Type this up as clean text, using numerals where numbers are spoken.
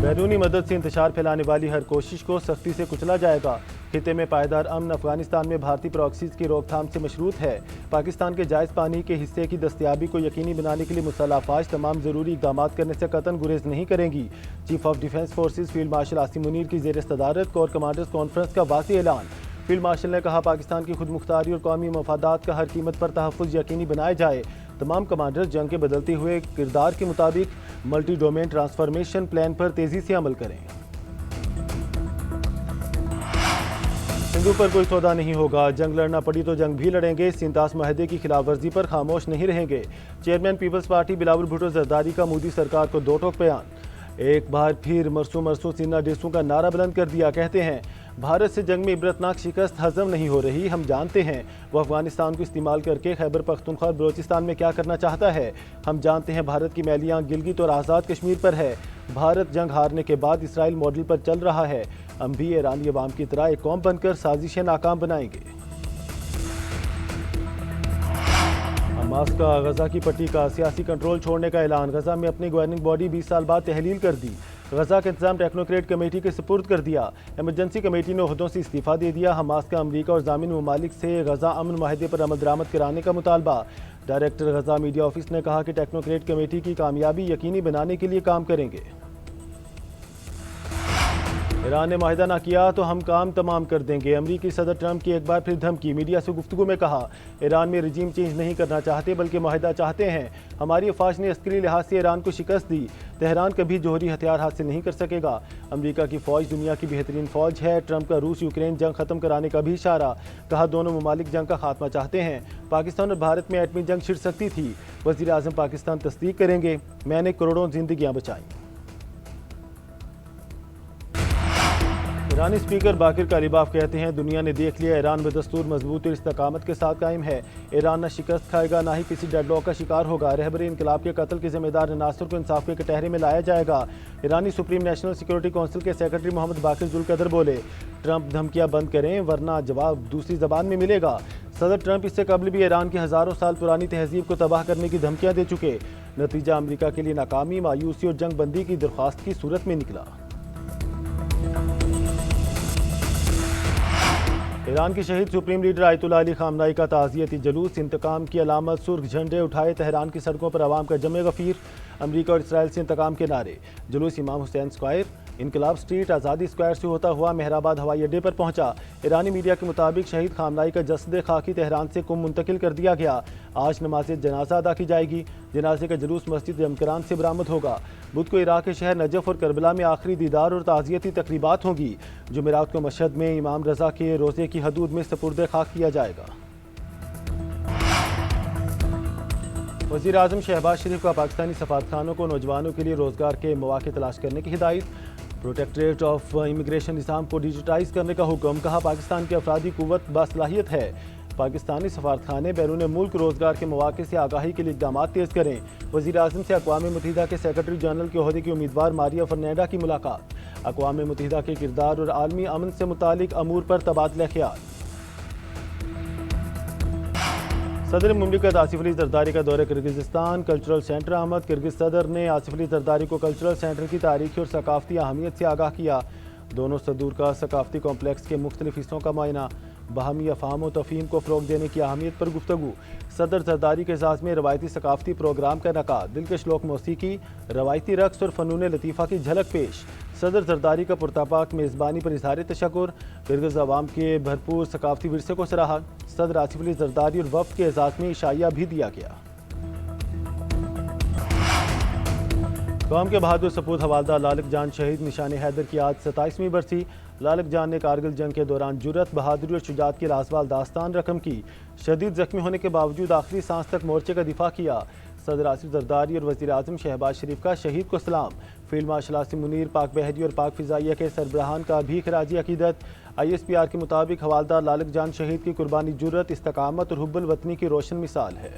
بیرونی مدد سے انتشار پھیلانے والی ہر کوشش کو سختی سے کچلا جائے گا۔ خطے میں پائیدار امن افغانستان میں بھارتی پراکسیز کی روک تھام سے مشروط ہے۔ پاکستان کے جائز پانی کے حصے کی دستیابی کو یقینی بنانے کے لیے مسلح افواج تمام ضروری اقدامات کرنے سے قطعاً گریز نہیں کریں گی۔ Chief of defence forces field marshal Asim Munir کی زیر صدارت کور کمانڈرز کانفرنس کا واضح اعلان۔ فیلڈ مارشل نے کہا، پاکستان کی خود مختاری اور قومی مفادات کا ہر قیمت پر تحفظ یقینی بنایا جائے۔ تمام کمانڈرز جنگ کے بدلتے ہوئے کردار کے مطابق ملٹی ڈومین ٹرانسفارمیشن پلان پر تیزی سے عمل کریں۔ ہندو پر کوئی سودا نہیں ہوگا، جنگ لڑنا پڑی تو جنگ بھی لڑیں گے، سینتاس معاہدے کی خلاف ورزی پر خاموش نہیں رہیں گے۔ چیئرمین پیپلز پارٹی بلاول بھٹو زرداری کا مودی سرکار کو دو ٹوک بیان۔ ایک بار پھر مرسو مرسو سینہ ڈیسو کا نعرہ بلند کر دیا، کہتے ہیں بھارت سے جنگ میں عبرتناک شکست ہضم نہیں ہو رہی، ہم جانتے ہیں وہ افغانستان کو استعمال کر کے خیبر پختونخوا اور بلوچستان میں کیا کرنا چاہتا ہے، ہم جانتے ہیں بھارت کی میلیاں گلگت اور آزاد کشمیر پر ہے، بھارت جنگ ہارنے کے بعد اسرائیل ماڈل پر چل رہا ہے، ہم بھی ایرانی عوام کی طرح ایک قوم بن کر سازشیں ناکام بنائیں گے۔ حماس کا غزہ کی پٹی کا سیاسی کنٹرول چھوڑنے کا اعلان، غزہ میں اپنی گورننگ باڈی 20 سال بعد تحلیل کر دی، غزہ کا انتظام ٹیکنوکریٹ کمیٹی کے سپرد کر دیا، ایمرجنسی کمیٹی نے عہدوں سے استعفیٰ دے دیا، حماس کا امریکہ اور ضامن ممالک سے غزہ امن معاہدے پر عمل درآمد کرانے کا مطالبہ، ڈائریکٹر غزہ میڈیا آفس نے کہا کہ ٹیکنوکریٹ کمیٹی کی کامیابی یقینی بنانے کے لیے کام کریں گے۔ ایران نے معاہدہ نہ کیا تو ہم کام تمام کر دیں گے، امریکی صدر ٹرمپ کی ایک بار پھر دھمکی، میڈیا سے گفتگو میں کہا ایران میں رجیم چینج نہیں کرنا چاہتے بلکہ معاہدہ چاہتے ہیں، ہماری افواج نے عسکری لحاظ سے ایران کو شکست دی، تہران کبھی جوہری ہتھیار حاصل نہیں کر سکے گا، امریکہ کی فوج دنیا کی بہترین فوج ہے، ٹرمپ کا روس یوکرین جنگ ختم کرانے کا بھی اشارہ، کہا دونوں ممالک جنگ کا خاتمہ چاہتے ہیں، پاکستان اور بھارت میں ایٹمی جنگ چھڑ سکتی تھی، وزیر اعظم پاکستان تصدیق کریں گے، میں نے کروڑوں زندگیاں بچائیں۔ ایرانی اسپیکر باقر کالیباف کہتے ہیں دنیا نے دیکھ لیا ایران میں دستور مضبوط اور استقامت کے ساتھ قائم ہے، ایران نہ شکست کھائے گا نہ ہی کسی ڈیڈ لاک کا شکار ہوگا، رہبر انقلاب کے قتل کے ذمہ دار عناصر کو انصاف کے کٹہرے میں لایا جائے گا، ایرانی سپریم نیشنل سیکورٹی کونسل کے سیکرٹری محمد باقر ذوالقدر بولے ٹرمپ دھمکیاں بند کریں ورنہ جواب دوسری زبان میں ملے گا، صدر ٹرمپ اس سے قبل بھی ایران کی ہزاروں سال پرانی تہذیب کو تباہ کرنے کی دھمکیاں دے چکے، نتیجہ امریکہ کے لیے ناکامی، مایوسی اور جنگ بندی کی درخواست کی صورت میں نکلا۔ ایران کی شہید سپریم لیڈر آیت اللہ علی خامنائی کا تعزیتی جلوس، انتقام کی علامت سرخ جھنڈے اٹھائے تہران کی سڑکوں پر عوام کا جمع غفیر، امریکہ اور اسرائیل سے انتقام کے نعرے، جلوس امام حسین اسکوائر، انقلاب اسٹریٹ، آزادی اسکوائر سے ہوتا ہوا مہرآباد ہوائی اڈے پر پہنچا، ایرانی میڈیا کے مطابق شہید خامنائی کا جسد خاکی تہران سے قم منتقل کر دیا گیا، آج نماز جنازہ ادا کی جائے گی، جنازے کا جلوس مسجد یمکران سے برآمد ہوگا، بدھ کو عراق کے شہر نجف اور کربلا میں آخری دیدار اور تعزیتی تقریبات ہوں گی، جمعرات کو مشہد میں امام رضا کے روزے کی حدود میں سپرد خاک کیا جائے گا۔ وزیر اعظم شہباز شریف کا پاکستانی سفارتخانوں کو نوجوانوں کے لیے روزگار کے مواقع تلاش کرنے کی ہدایت، پروٹیکٹریٹ آف امیگریشن نظام کو ڈیجیٹائز کرنے کا حکم، کہا پاکستان کی افرادی قوت باصلاحیت ہے، پاکستانی سفارتخانے بیرون ملک روزگار کے مواقع سے آگاہی کے لیے اقدامات تیز کریں، وزیر اعظم سے اقوام متحدہ کے سیکرٹری جنرل کے عہدے کی امیدوار ماریا فرنینڈا کی ملاقات، اقوام متحدہ کے کردار اور عالمی امن سے متعلق امور پر تبادلہ خیال۔ صدر مملکت آصف علی زرداری کا دورہ کرغزستان، کلچرل سینٹر آمد، کرغز صدر نے آصف علی زرداری کو کلچرل سینٹر کی تاریخی اور ثقافتی اہمیت سے آگاہ کیا، دونوں صدور کا ثقافتی کمپلیکس کے مختلف حصوں کا معائنہ، باہمی افہام و تفہیم کو فروغ دینے کی اہمیت پر گفتگو، صدر زرداری کے اعزاز میں روایتی ثقافتی پروگرام کا انعقاد، دلکش لوک موسیقی، روایتی رقص اور فنون لطیفہ کی جھلک پیش، صدر زرداری کا پرتپاک میزبانی پر اظہار تشکر، کرغز عوام کے بھرپور ثقافتی ورثے کو سراہا، صدر آصف علی زرداری اور وفد کے اعزاز میں عشائیہ بھی دیا گیا۔ قوم کے بہادر سپوت حوالدار لالک جان شہید نشان حیدر کی آج 27ویں برسی، لالک جان نے کارگل جنگ کے دوران جرأت، بہادری اور شجاعت کی لازوال داستان رقم کی، شدید زخمی ہونے کے باوجود آخری سانس تک مورچے کا دفاع کیا، صدر آصف زرداری اور وزیر اعظم شہباز شریف کا شہید کو سلام، فیلڈ مارشل عاصم منیر، پاک بحری اور پاک فضائیہ کے سربراہان کا بھی خراج عقیدت، ISPR کے مطابق حوالدار لالک جان شہید کی قربانی جرأت، استقامت اور حب الوطنی کی روشن مثال ہے۔